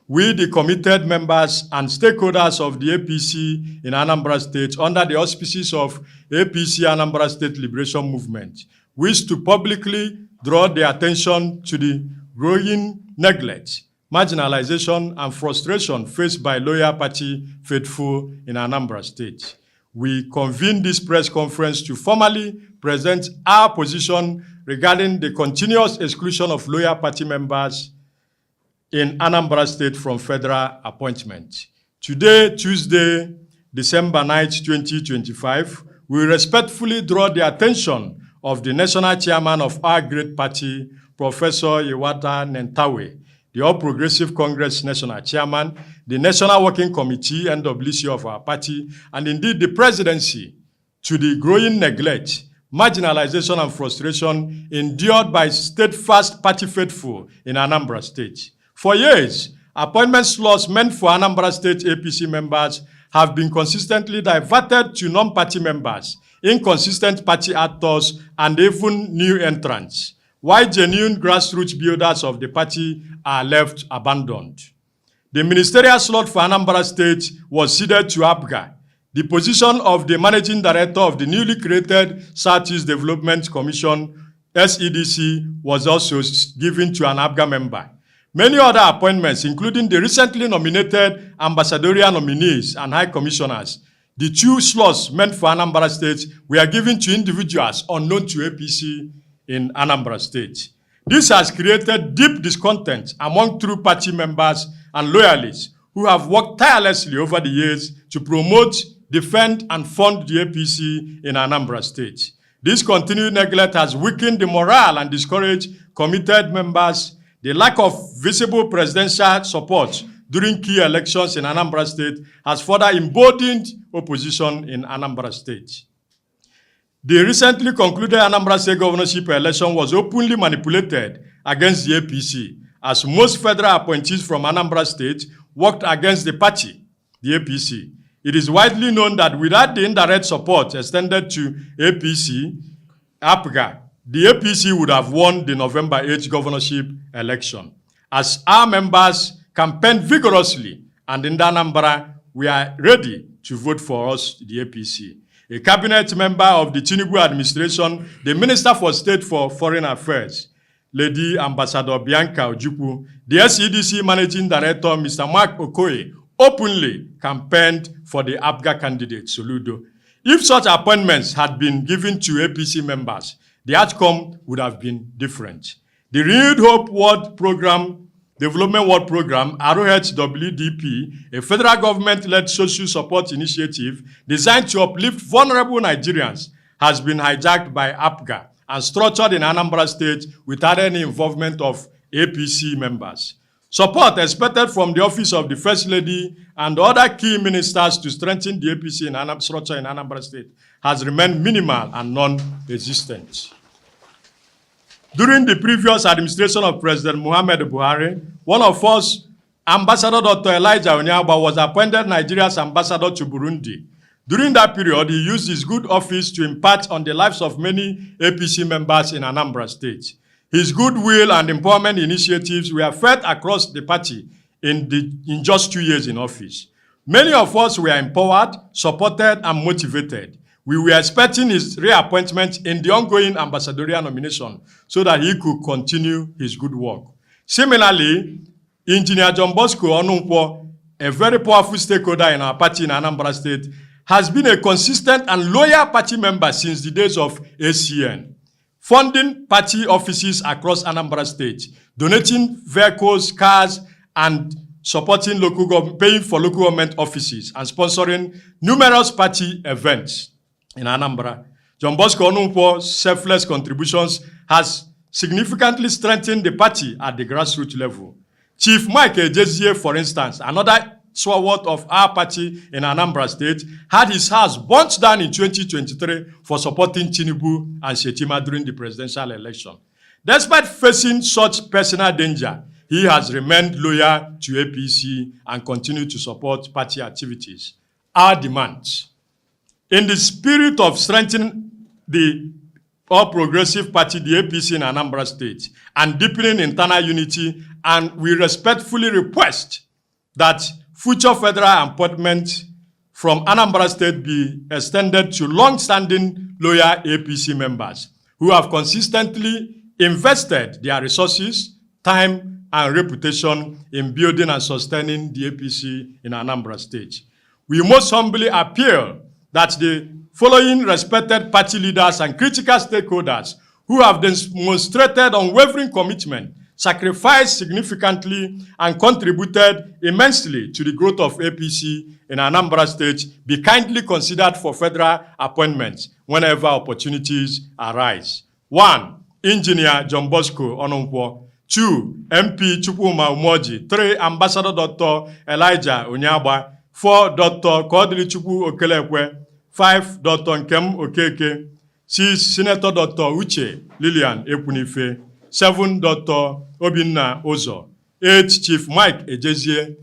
We, the committed members and stakeholders of the APC in Anambra State, under the auspices of APC Anambra State Liberation Movement, wish to publicly draw the attention to the growing neglect, marginalization, and frustration faced by loyal party faithful in Anambra State. We convene this press conference to formally present our position regarding the continuous exclusion of loyal party members in Anambra State from federal appointment. Today, Tuesday, December 9, 2025, we respectfully draw the attention of the national chairman of our great party, Professor Yewata Nentawe, the All Progressive Congress national chairman, the National Working Committee, NWC of our party, and indeed the presidency, to the growing neglect, marginalization, and frustration endured by steadfast party faithful in Anambra State. For years, appointment slots meant for Anambra State APC members have been consistently diverted to non-party members, inconsistent party actors, and even new entrants, while genuine grassroots builders of the party are left abandoned. The ministerial slot for Anambra State was ceded to APGA. The position of the managing director of the newly created Southeast Development Commission, SEDC, was also given to an APGA member. Many other appointments, including the recently nominated ambassadorial nominees and high commissioners, the two slots meant for Anambra State, were given to individuals unknown to APC in Anambra State. This has created deep discontent among true party members and loyalists who have worked tirelessly over the years to promote, defend, and fund the APC in Anambra State. This continued neglect has weakened the morale and discouraged committed members. The lack of visible presidential support during key elections in Anambra State has further emboldened opposition in Anambra State. The recently concluded Anambra State governorship election was openly manipulated against the APC, as most federal appointees from Anambra State worked against the party, the APC. It is widely known that without the indirect support extended to APC, APGA, the APC would have won the November 8th governorship election. As our members campaigned vigorously, and in Anambra, we are ready to vote for us, the APC. A cabinet member of the Tinubu administration, the Minister for State for Foreign Affairs, Lady Ambassador Bianca Ojukwu, the SEDC Managing Director, Mr. Mark Okoye, openly campaigned for the APGA candidate, Soludo. If such appointments had been given to APC members, the outcome would have been different. The Renewed Hope World Program, Development World Program, ROHWDP, a federal government-led social support initiative designed to uplift vulnerable Nigerians, has been hijacked by APGA and structured in Anambra State without any involvement of APC members. Support expected from the Office of the First Lady and other key ministers to strengthen the APC structure in Anambra State has remained minimal and non-existent. During the previous administration of President Muhammad Buhari, one of us, Ambassador Dr. Elijah Onyagba, was appointed Nigeria's ambassador to Burundi. During that period, he used his good office to impart on the lives of many APC members in Anambra State. His goodwill and empowerment initiatives were felt across the party in just 2 years in office. Many of us were empowered, supported, and motivated. We were expecting his reappointment in the ongoing ambassadorial nomination so that he could continue his good work. Similarly, Engineer John Bosco Onunkwo, a very powerful stakeholder in our party in Anambra State, has been a consistent and loyal party member since the days of ACN, funding party offices across Anambra State, donating vehicles, cars, and supporting local government, paying for local government offices, and sponsoring numerous party events in Anambra. John Bosco Onunkwo's selfless contributions has significantly strengthened the party at the grassroots level. Chief Mike Ejezie, for instance, another stalwart of our party in Anambra State, had his house burnt down in 2023 for supporting Tinubu and Shetima during the presidential election. Despite facing such personal danger, he has remained loyal to APC and continued to support party activities. Our demands, in the spirit of strengthening the All Progressive Party, the APC in Anambra State, and deepening internal unity, and we respectfully request that future federal appointments from Anambra State be extended to long-standing loyal APC members who have consistently invested their resources, time, and reputation in building and sustaining the APC in Anambra State. We most humbly appeal that the following respected party leaders and critical stakeholders who have demonstrated unwavering commitment, sacrificed significantly, and contributed immensely to the growth of APC in Anambra State be kindly considered for federal appointments whenever opportunities arise. 1. Engineer John Bosco Ononkwo. 2. MP Chukwuma Umoji. 3. Ambassador Dr. Elijah Onyagba. 4. Dr. Kodilichukwu Okelekwe. 5. Dr. Nkem Okeke. 6. Senator Dr. Uche Lilian Ekwunife. 7. Dr. Obinna Ozo. 8. Chief Mike Ejezie.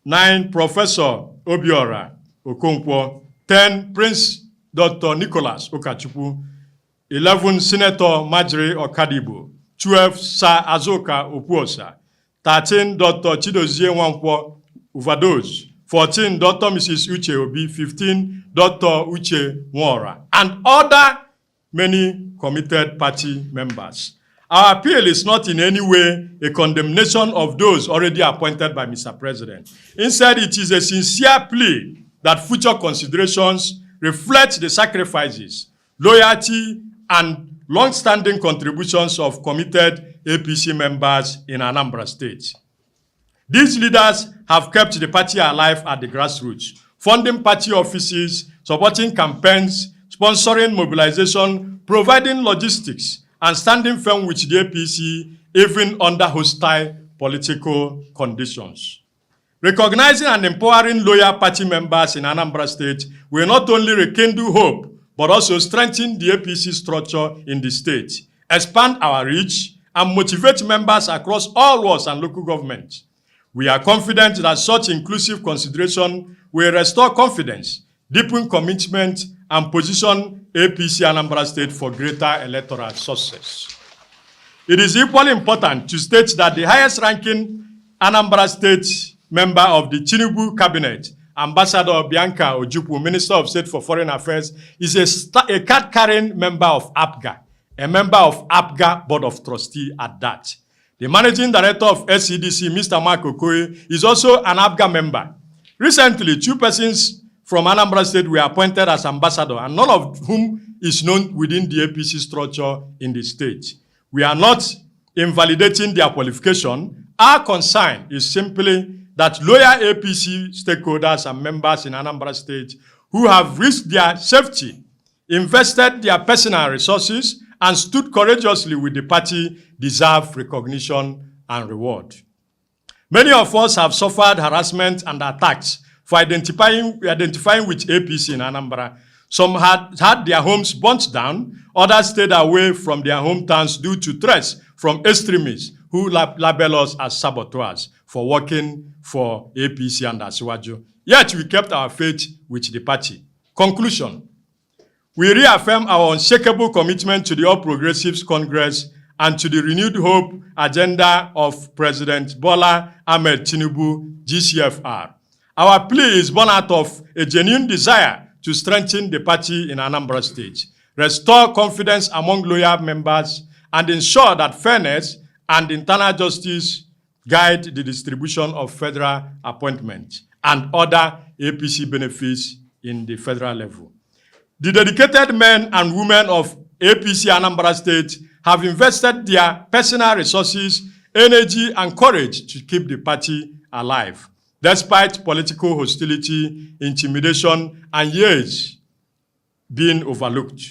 9. Professor Obiora Okonkwo. 10. Prince Dr. Nicholas Okachukwu. 11. Senator Marjorie Okadibo. 12. Sir Azoka Opuosa. 13. Dr. Chidozie Nwankwo Uvados. 14. Dr. Mrs. Uche Obi. 15. Dr. Uche Nwora. And other many committed party members. Our appeal is not in any way a condemnation of those already appointed by Mr. President. Instead, it is a sincere plea that future considerations reflect the sacrifices, loyalty, and long-standing contributions of committed APC members in Anambra State. These leaders have kept the party alive at the grassroots, funding party offices, supporting campaigns, sponsoring mobilization, providing logistics, and standing firm with the APC even under hostile political conditions. Recognizing and empowering loyal party members in Anambra State will not only rekindle hope, but also strengthen the APC structure in the state, expand our reach, and motivate members across all wards and local governments. We are confident that such inclusive consideration will restore confidence, deepen commitment, and position APC Anambra State for greater electoral success. It is equally important to state that the highest-ranking Anambra State member of the Tinubu cabinet, Ambassador Bianca Ojukwu, Minister of State for Foreign Affairs, is a card-carrying member of APGA, a member of APGA Board of Trustees at that. The Managing Director of SCDC, Mr. Mark Okoye, is also an APGA member. Recently, 2 persons from Anambra State were appointed as ambassador, and none of whom is known within the APC structure in the state. We are not invalidating their qualification. Our concern is simply that loyal APC stakeholders and members in Anambra State who have risked their safety, invested their personal resources, and stood courageously with the party deserve recognition and reward. Many of us have suffered harassment and attacks for identifying with APC in Anambra. Some had their homes burnt down, others stayed away from their hometowns due to threats from extremists who label us as saboteurs for working for APC and Asiwaju. Yet we kept our faith with the party. Conclusion: we reaffirm our unshakable commitment to the All Progressives Congress and to the renewed hope agenda of President Bola Ahmed Tinubu, GCFR. Our plea is born out of a genuine desire to strengthen the party in Anambra State, restore confidence among loyal members, and ensure that fairness and internal justice guide the distribution of federal appointments and other APC benefits in the federal level. The dedicated men and women of APC Anambra State have invested their personal resources, energy, and courage to keep the party alive, despite political hostility, intimidation, and years being overlooked.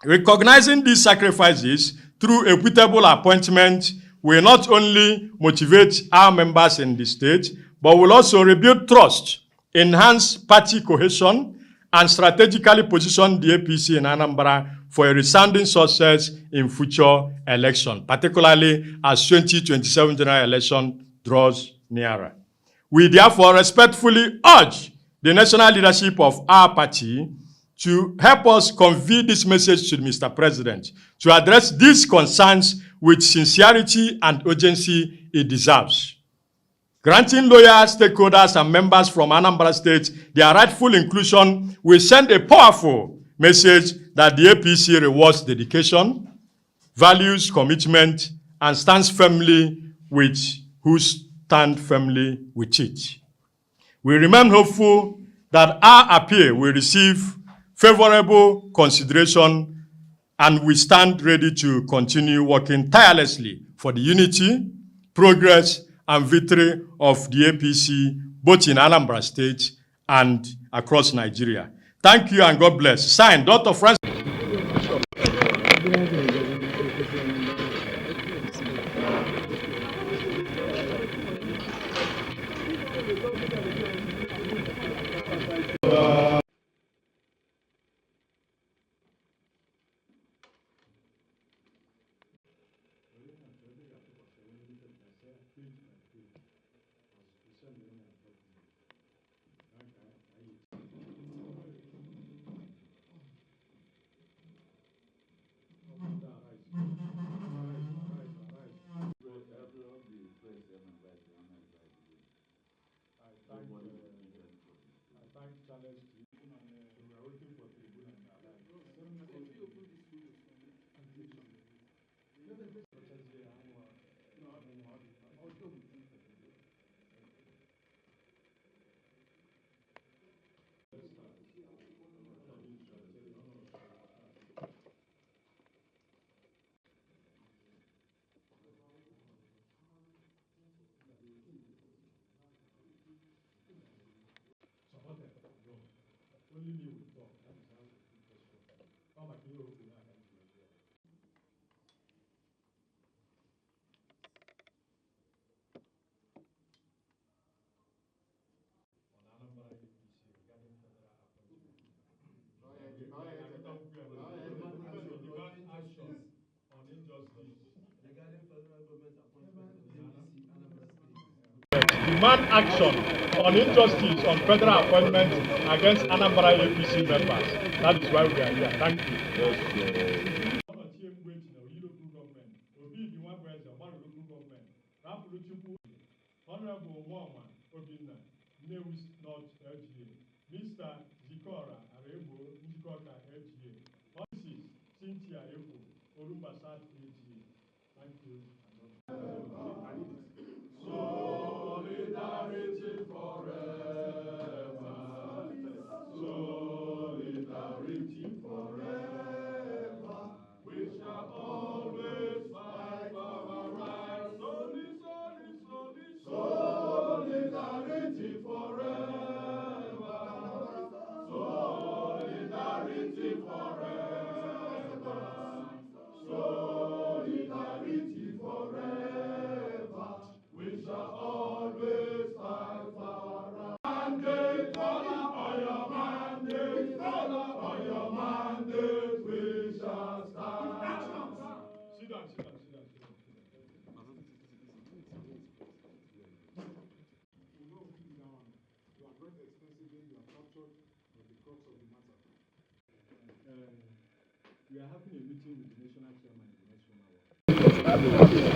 Recognizing these sacrifices through equitable appointment will not only motivate our members in the state, but will also rebuild trust, enhance party cohesion, and strategically position the APC in Anambra for a resounding success in future elections, particularly as 2027 general election draws nearer. We therefore respectfully urge the national leadership of our party to help us convey this message to Mr. President, to address these concerns with sincerity and urgency it deserves. Granting loyal stakeholders and members from Anambra State their rightful inclusion will send a powerful message that the APC rewards dedication, values commitment, and stands firmly with who stand firmly with it. We remain hopeful that our appeal will receive favorable consideration, and we stand ready to continue working tirelessly for the unity, progress, and victory of the APC, both in Anambra State and across Nigeria. Thank you and God bless. Signed, Dr. Francis. Demand action on injustice on federal appointments against Anambra APC members. That is why we are here. Thank you. Honorable Mohamed Obinna, Nnewi North LGA, Mr. Zikora Arebo, Njikoka LGA, Mrs. Cynthia Efo, Orumba South LGA. Thank you. Solidarity forever. Solidarity forever. We shall always fight for our rights. Solidarity forever. Solidarity forever. Solidarity forever. We shall always fight for our mandate. On your mandate. On your mandate, we shall stand. Sit down, sit down, sit down, sit down, sit down. You are very extensively, you are captured the crux of the matter. We are having a meeting with the national chairman in the next 1 hour.